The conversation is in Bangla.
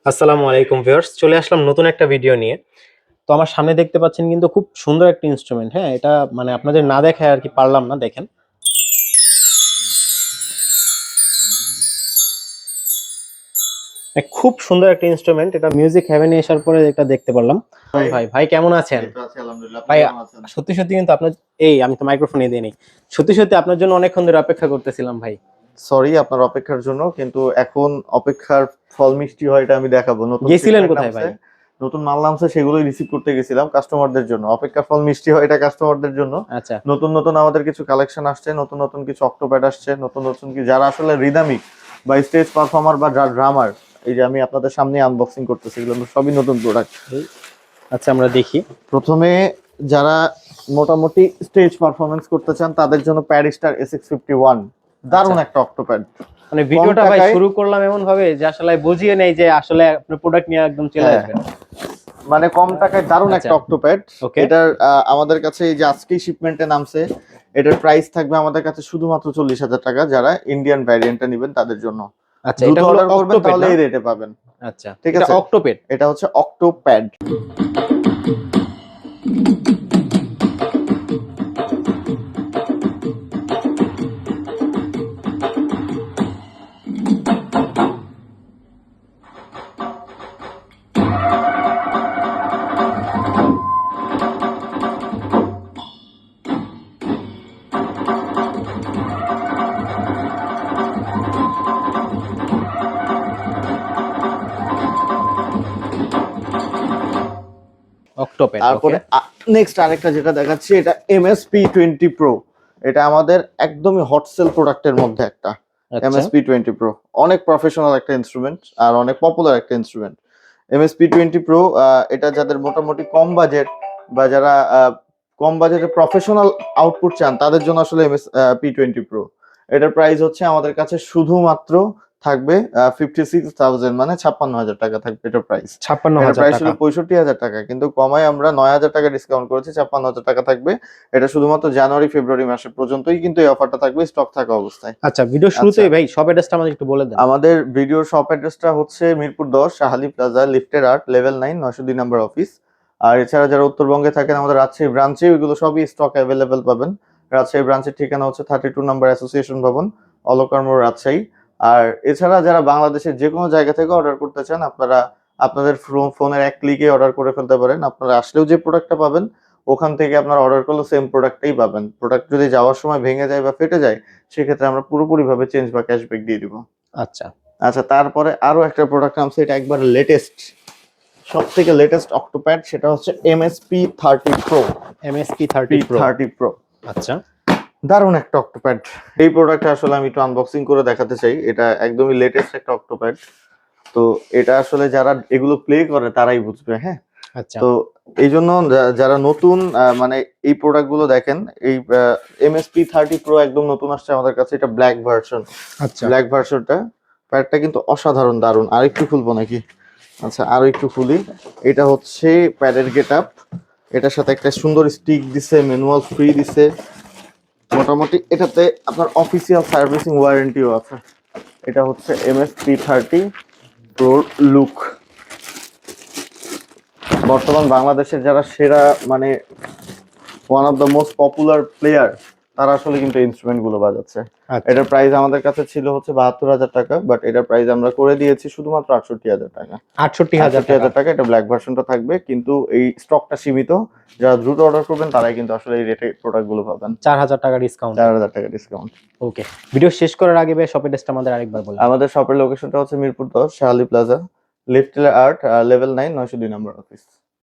আসসালামু আলাইকুম ভিউয়ার্স, চলে আসলাম নতুন একটা ভিডিও নিয়ে। তো আমার সামনে দেখতে পাচ্ছেন কিন্তু খুব সুন্দর একটা ইনস্ট্রুমেন্ট। হ্যাঁ, এটা মানে আপনাদের না দেখায় আর কি পারলাম না। দেখেন, খুব সুন্দর একটা ইনস্ট্রুমেন্ট। এটা মিউজিক হেভেনে আসার পরে এটা দেখতে পারলাম। ভাই ভাই ভাই কেমন আছেন? এই তো আছি আলহামদুলিল্লাহ। আপনি ভাই কেমন আছেন? সত্যি সত্যি কিন্তু আপনার আমি তো মাইক্রোফোনে দিয়ে নেই। সত্যি সত্যি আপনার জন্য অনেকক্ষণ ধরে অপেক্ষা করতেছিলাম ভাই। সরি আপনার অপেক্ষার জন্য, কিন্তু এখন অপেক্ষার ফল মিষ্টি হয় এটা আমি দেখাবো। নতুন গেছিলেন shipment কোথায় নামছে, ভাই? নতুন মাল নামছে, সেগুলোই রিসিভ করতে গেছিলাম কাস্টমারদের জন্য। অপেক্ষার ফল মিষ্টি হয় এটা কাস্টমারদের জন্য। আচ্ছা নতুন নতুন আমাদের কিছু কালেকশন আসছে, নতুন নতুন কিছু অক্টোপ্যাড আসছে, নতুন নতুন কি যারা আসলে রিদমিক বা স্টেজ পারফর্মার বা যারা ড্রামার, এই যে আমি আপনাদের সামনে আনবক্সিং করতেছি, এগুলো সবই নতুন প্রোডাক্ট। আচ্ছা, আমরা দেখি। প্রথমে যারা মোটামুটি স্টেজ পারফরমেন্স করতে চান তাদের জন্য প্যারিস্টার SX51 দারুণ একটা অক্টোপ্যাড। মানে ভিডিওটা ভাই শুরু করলাম এমন ভাবে যে আসলে বুঝিয়ে নেই যে আসলে আপনার প্রোডাক্ট নিয়ে একদম চলে আসবেন। মানে কম টাকায় দারুণ আচ্ছা, একটা অক্টোপ্যাড। ওকে। এটার আমাদের কাছে এই যে আজকেই শিপমেন্টে নামছে, এটার প্রাইস থাকবে আমাদের কাছে শুধুমাত্র 40,000 টাকা। যারা ইন্ডিয়ান ভ্যারিয়েন্টটা নেবেন তাদের জন্য আচ্ছা, দ্রুত এটা হলো অর্ডার করবেন, অক্টোপ্যাড তাহলে না? এই রেটে পাবেন। আচ্ছা, ঠিক এটা আছে, অক্টোপ্যাড। এটা হচ্ছে অক্টোপ্যাড। অক্টোপ্যাড, তারপরে ওকে। নেক্সট আরেকটা যেটা দেখাচ্ছি, এটা MSP20 Pro। এটা আমাদের একদমই হট সেল প্রোডাক্টের মধ্যে একটা। আচ্ছা, MSP20 Pro অনেক প্রফেশনাল একটা ইনস্ট্রুমেন্ট আর অনেক পপুলার একটা ইনস্ট্রুমেন্ট। MSP20 Pro এটা যাদের মোটামুটি কম বাজেট বা যারা কম বাজেটে প্রফেশনাল আউটপুট চান তাদের জন্য আসলে MSP20 Pro। এটার প্রাইস হচ্ছে আমাদের কাছে শুধুমাত্র থাকবে 56,000, মানে 56,000 টাকা থাকবে এটার প্রাইস। এটা 56,000 প্রাইস ছিল টাকা। 65,000 টাকা, কিন্তু কমায় আমরা 9,000 টাকা ডিসকাউন্ট করেছি, 56,000 টাকা থাকবে। এটা শুধুমাত্র জানুয়ারি ফেব্রুয়ারি মাসের পর্যন্তই কিন্তু এই অফারটা থাকবে স্টক থাকা অবস্থায়। আচ্ছা, ভিডিও আচ্ছা, শুরুতেই ভাই শপ অ্যাড্রেসটা আমাদের একটু বলে দেন। আমাদের ভিডিওর শপ অ্যাড্রেসটা হচ্ছে মিরপুর 10 শাহালি প্লাজা, লিফটের 8, লেভেল 9, 902 নাম্বার অফিস। আর এছাড়া যারা উত্তরবঙ্গে থাকেন আমাদের রাজশাহী ব্রাঞ্চে এগুলো সবই স্টক অ্যাভেলেবেল পাবেন। রাজশাহী ব্রাঞ্চের ঠিকানা হচ্ছে 32 নাম্বার অ্যাসোসিয়েশন ভবন, অলকার মোড়, রাজশাহী। আর এছাড়া যারা বাংলাদেশের যে কোনো জায়গা থেকে অর্ডার করতে চান, আপনারা আপনাদের ফোনের এক ক্লিকে অর্ডার করে ফেলতে পারেন। আপনারা আসলেও যে প্রোডাক্টটা পাবেন ওখান থেকে আপনারা অর্ডার করলে সেম প্রোডাক্টটাই পাবেন। প্রোডাক্ট যদি যাওয়ার সময় ভেঙে যায় বা ফেটে যায়, সেক্ষেত্রে আমরা পুরোপুরিভাবে চেঞ্জ বা ক্যাশব্যাক দিয়ে দিব। আচ্ছা, আচ্ছা, তারপরে আরো একটা প্রোডাক্ট নামছে, এটা একবার লেটেস্ট, সব থেকে লেটেস্ট অক্টোপ্যাড, সেটা হচ্ছে MSP30 Pro। MSP30 Pro। P30 Pro আচ্ছা, দারুণ একটা অক্টোপ্যাড। এই প্রোডাক্টটা আসলে আমি একটু আনবক্সিং করে দেখাতে চাই। এটা একদমই লেটেস্ট একটা অক্টোপ্যাড। তো এটা আসলে যারা এগুলো প্লে করে তারাই বুঝবে। হ্যাঁ, আচ্ছা, তো এই জন্য যারা নতুন মানে এই প্রোডাক্ট গুলো দেখেন, এই MSP30 Pro একদম নতুন আসছে আমাদের কাছে। এটা ব্ল্যাক ভার্সন। আচ্ছা, ব্ল্যাক ভার্সনটা প্যাডটা কিন্তু অসাধারণ দারুণ। আর একটু খুলবো নাকি? আচ্ছা, আরো একটু খুলি। এটা হচ্ছে প্যাডের গেট আপ। এটার সাথে একটা সুন্দর স্টিক দিছে, ম্যানুয়াল ফ্রি দিছে। মোটামুটি এটাতে আপনার অফিসিয়াল সার্ভিসিং ওয়ারেন্টিও আছে। এটা হচ্ছে MSP30 Pro লুক। বর্তমান বাংলাদেশের যারা সেরা, মানে one of the most popular player, তারা আসলে কিন্তু ইনস্ট্রুমেন্ট গুলো বাজাচ্ছে। আচ্ছা। এটার প্রাইস আমাদের কাছে ছিল হচ্ছে 72,000 টাকা, বাট এটার প্রাইস আমরা করে দিয়েছি শুধুমাত্র 68,000 টাকা। 68,000 টাকা। 68,000 টাকা। এটা ব্ল্যাক ভার্সনটা থাকবে, কিন্তু এই স্টকটা সীমিত। যারা দ্রুত অর্ডার করবেন তারাই কিন্তু আসলে এই রেটে প্রোডাক্ট গুলো পাবেন। 4,000 টাকা ডিসকাউন্ট। 4,000 টাকা ডিসকাউন্ট। ওকে, ভিডিও শেষ করার আগে ভাই শপ অ্যাড্রেসটা আমাদের আরেকবার বলুন। আমাদের শপের লোকেশনটা হচ্ছে মিরপুর 10 শাহালি প্লাজা, লিফটের 8, লেভেল 9, 902 নাম্বার অফিস।